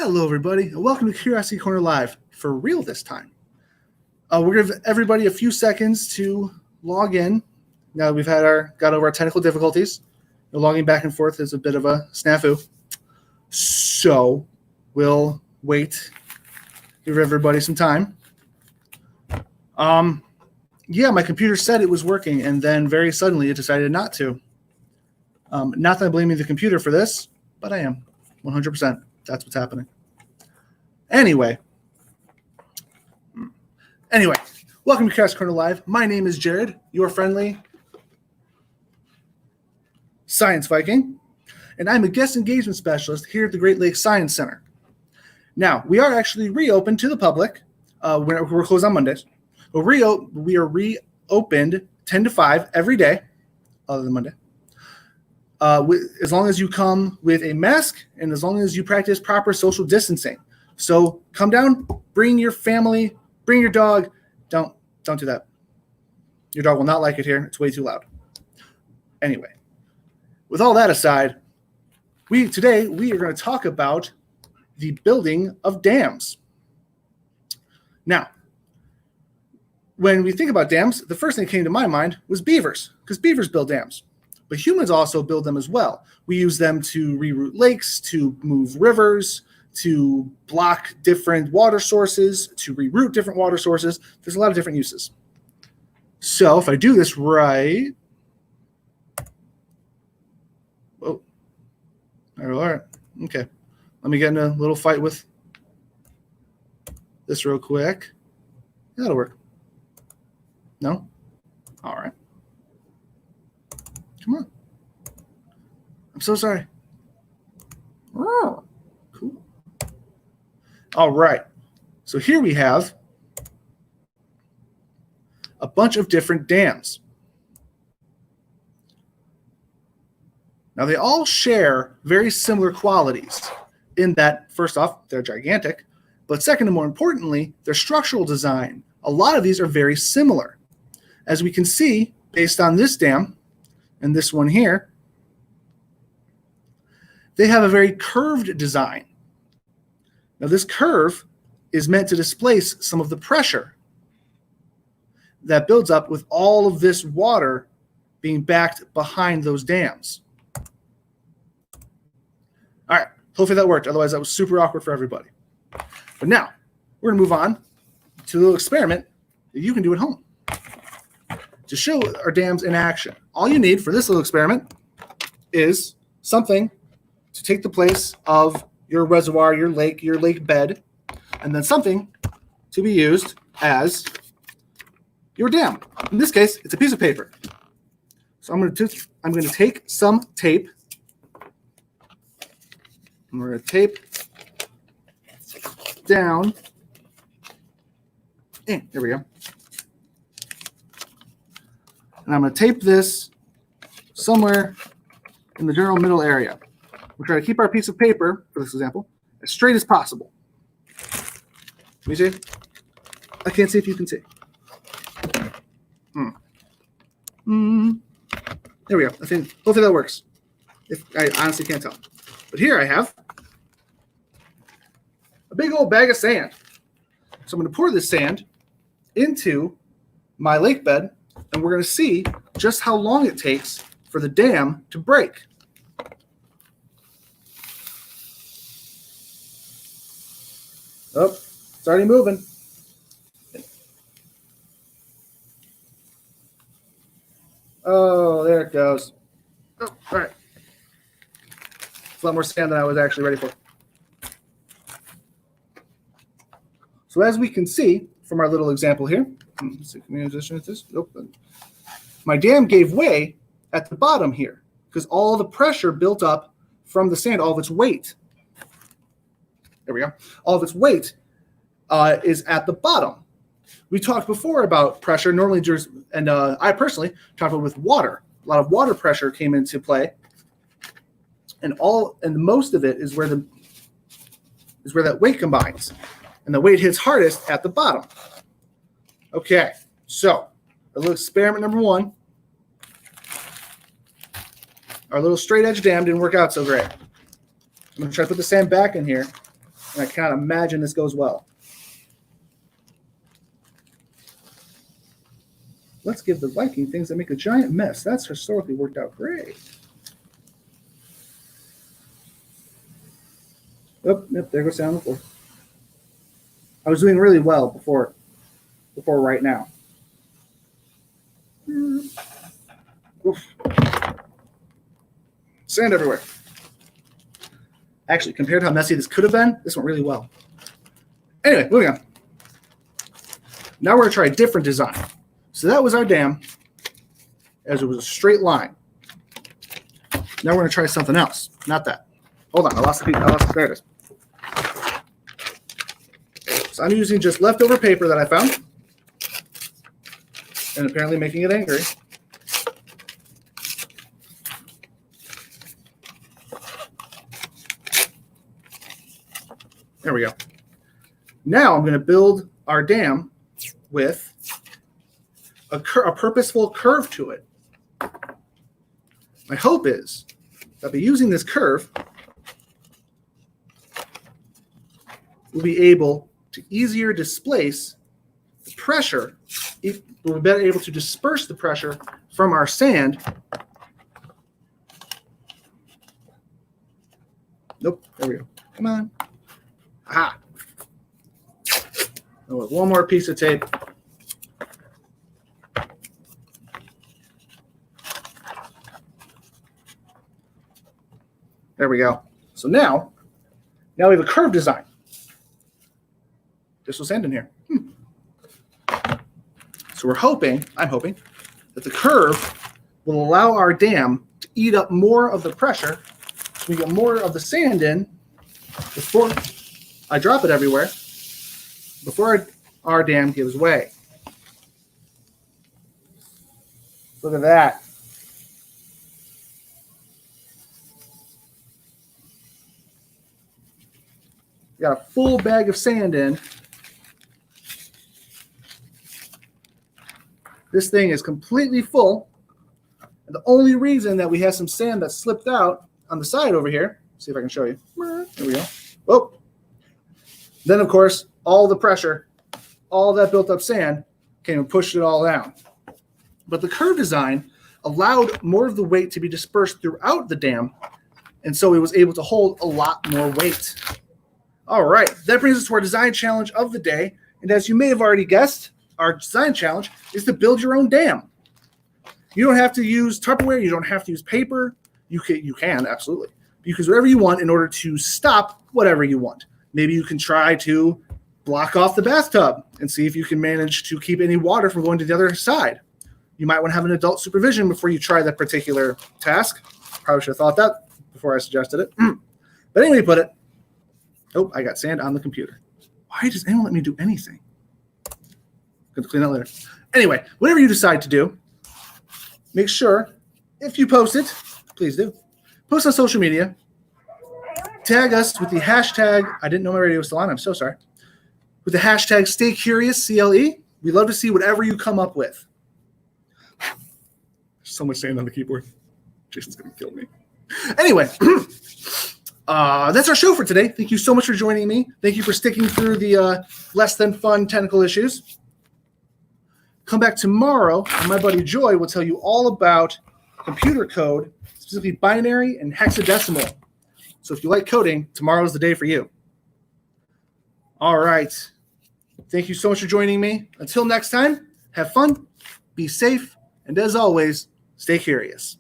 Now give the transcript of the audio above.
Hello, everybody, and welcome to Curiosity Corner Live, for real this time. We're going to give everybody a few seconds to log in. Now that we've got over our technical difficulties, the logging back and forth is a bit of a snafu. So we'll wait, give everybody some time. Yeah, my computer said it was working, and then very suddenly it decided not to. Not that I'm blaming the computer for this, but I am 100%. That's what's happening. Anyway, welcome to Curiosity Corner Live. My name is Jared, your friendly science Viking, and I'm a guest engagement specialist here at the Great Lakes Science Center. Now, we are actually reopened to the public. We're closed on Mondays. We are reopened 10 to 5 every day, other than Monday. As long as you come with a mask and as long as you practice proper social distancing. So come down, bring your family, bring your dog. Don't do that. Your dog will not like it here. It's way too loud. Anyway, with all that aside, today we are going to talk about the building of dams. Now, when we think about dams, the first thing that came to my mind was beavers, because beavers build dams. But humans also build them as well. We use them to reroute lakes, to move rivers, to block different water sources, to reroute different water sources. There's a lot of different uses. So if I do this right, oh, all right, okay. Let me get in a little fight with this real quick. That'll work. No? All right. Come on. I'm so sorry. Oh, cool. All right. So here we have a bunch of different dams. Now, they all share very similar qualities in that, first off, they're gigantic, but second and more importantly, their structural design. A lot of these are very similar. As we can see, based on this dam, and this one here, they have a very curved design. Now, this curve is meant to displace some of the pressure that builds up with all of this water being backed behind those dams. All right, hopefully that worked. Otherwise, that was super awkward for everybody. But now, we're going to move on to a little experiment that you can do at home to show our dams in action. All you need for this little experiment is something to take the place of your reservoir, your lake bed, and then something to be used as your dam. In this case, it's a piece of paper. So I'm going to take some tape. And we're going to tape down. There we go. And I'm going to tape this somewhere in the general middle area. We'll try to keep our piece of paper, for this example, as straight as possible. Let me see. I can't see if you can see. There we go. Hopefully that works. I honestly can't tell. But here I have a big old bag of sand. So I'm going to pour this sand into my lake bed, and we're going to see just how long it takes for the dam to break. Oh, it's already moving. Oh, there it goes. Oh, all right. It's a lot more sand than I was actually ready for. So as we can see from our little example here, my dam gave way at the bottom here because all the pressure built up from the sand, all of its weight. There we go. All of its weight is at the bottom. We talked before about pressure. Normally, and I personally talked about with water. A lot of water pressure came into play, and most of it is where that weight combines, and the weight hits hardest at the bottom. Okay, so a little experiment number one. Our little straight edge dam didn't work out so great. I'm going to try to put the sand back in here And I cannot imagine this goes well. Let's give the Viking things that make a giant mess. That's historically worked out great. Oh, yep, there goes sound on the floor. I was doing really well before right now. Oof. Sand everywhere. Actually, compared to how messy this could have been, this went really well. Anyway, moving on. Now we're going to try a different design. So that was our dam, as it was a straight line. Now we're going to try something else. Not that. Hold on, I lost the piece. There it is. So I'm using just leftover paper that I found, and apparently making it angry. There we go. Now I'm going to build our dam with a purposeful curve to it. My hope is that by using this curve, we'll be able to easier displace the pressure. We'll be better able to disperse the pressure from our sand. Nope, there we go. Come on. Aha. Oh, one more piece of tape. There we go. So now we have a curved design. There's some sand in here. So I'm hoping that the curve will allow our dam to eat up more of the pressure so we get more of the sand in before I drop it everywhere, before our dam gives way. Look at that. Got a full bag of sand in. This thing is completely full. And the only reason that we have some sand that slipped out on the side over here, see if I can show you. There we go. Oh. Then, of course, all the pressure, all that built up sand came and pushed it all down. But the curve design allowed more of the weight to be dispersed throughout the dam, and so it was able to hold a lot more weight. All right, that brings us to our design challenge of the day. And as you may have already guessed, our design challenge is to build your own dam. You don't have to use Tupperware. You don't have to use paper. You can, absolutely. You can use whatever you want in order to stop whatever you want. Maybe you can try to block off the bathtub and see if you can manage to keep any water from going to the other side. You might want to have an adult supervision before you try that particular task. Probably should have thought that before I suggested it. But anyway, put it. Oh, I got sand on the computer. Why does anyone let me do anything? Going to clean that later. Anyway, whatever you decide to do, make sure, if you post it, please do. Post on social media. Tag us with the hashtag, I didn't know my radio was still on, I'm so sorry. With the hashtag StayCuriousCLE. We'd love to see whatever you come up with. So much sand on the keyboard. Jason's going to kill me. Anyway, that's our show for today. Thank you so much for joining me. Thank you for sticking through the less than fun technical issues. Come back tomorrow, and my buddy Joy will tell you all about computer code, specifically binary and hexadecimal. So if you like coding, tomorrow's the day for you. All right. Thank you so much for joining me. Until next time, have fun, be safe, and as always, stay curious.